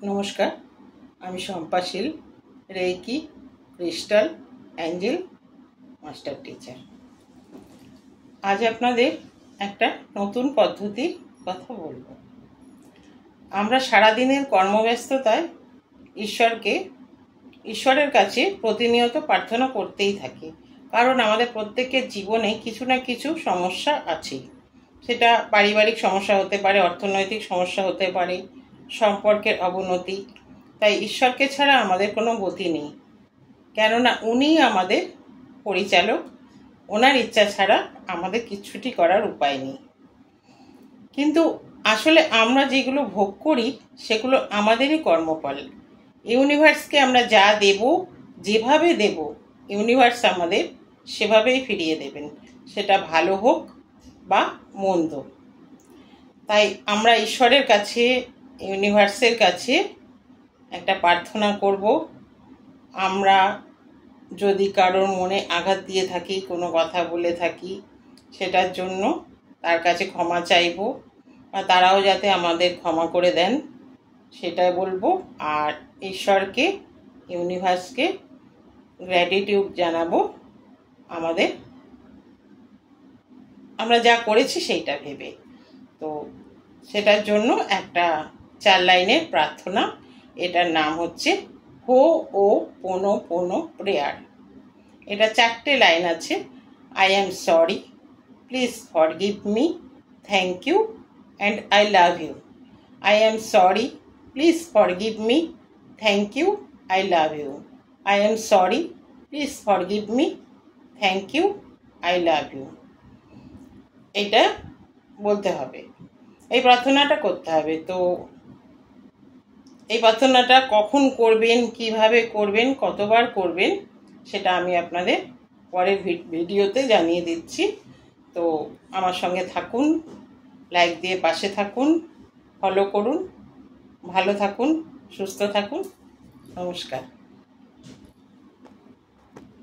নমস্কার, আমি Shampa Sheel, reiki, crystal, angel master teacher. আজ আপনাদের একটা নতুন পদ্ধতির কথা বলবো। আমরা সারাদিনের কর্মব্যস্ততায় ঈশ্বরের কাছে প্রতিনিয়ত প্রার্থনা করতেই থাকি, কারণ আমাদের প্রত্যেকের জীবনে কিছু না কিছু সমস্যা আছে। সেটা পারিবারিক সমস্যা হতে পারে, অর্থনৈতিক সমস্যা হতে পারে, সম্পর্কের অবনতি। তাই ঈশ্বরকে ছাড়া আমাদের কোনো গতি নেই, কেননা উনিই আমাদের পরিচালক। ওনার ইচ্ছা ছাড়া আমাদের কিচ্ছুটি করার উপায় নেই। কিন্তু আসলে আমরা যেগুলো ভোগ করি সেগুলো আমাদেরই কর্মফল। ইউনিভার্সকে আমরা যা দেব, যেভাবে দেব, ইউনিভার্স আমাদের সেভাবেই ফিরিয়ে দেবেন, সেটা ভালো হোক বা মন্দ। তাই আমরা ঈশ্বরের কাছে, ইউনিভার্সের কাছে একটা প্রার্থনা করব। আমরা যদি কারোর মনে আঘাত দিয়ে থাকি, কোনো কথা বলে থাকি, সেটার জন্য তার কাছে ক্ষমা চাইব, বা তারাও যাতে আমাদের ক্ষমা করে দেন সেটাই বলবো। আর ঈশ্বরকে, ইউনিভার্সকে গ্র্যাটিটিউড জানাবো আমরা যা করেছি সেইটা ভেবে। তো সেটার জন্য একটা 4 লাইনের প্রার্থনা, এটার নাম হচ্ছে হো ও পোনো পোনো প্রেয়ার। এটা 4টে লাইন আছে। I am sorry, please forgive me, thank you and I love you. I am sorry, please forgive me, thank you, I love you. I am sorry, please forgive me, thank you, I love you. এটা বলতে হবে, এই প্রার্থনাটা করতে হবে। তো এই প্রার্থনাটা কখন করবেন, কিভাবে করবেন, কতবার করবেন, সেটা আমি আপনাদের পরের ভিডিওতে জানিয়ে দিচ্ছি। তো আমার সঙ্গে থাকুন, লাইক দিয়ে পাশে থাকুন, ফলো করুন, ভালো থাকুন, সুস্থ থাকুন। নমস্কার।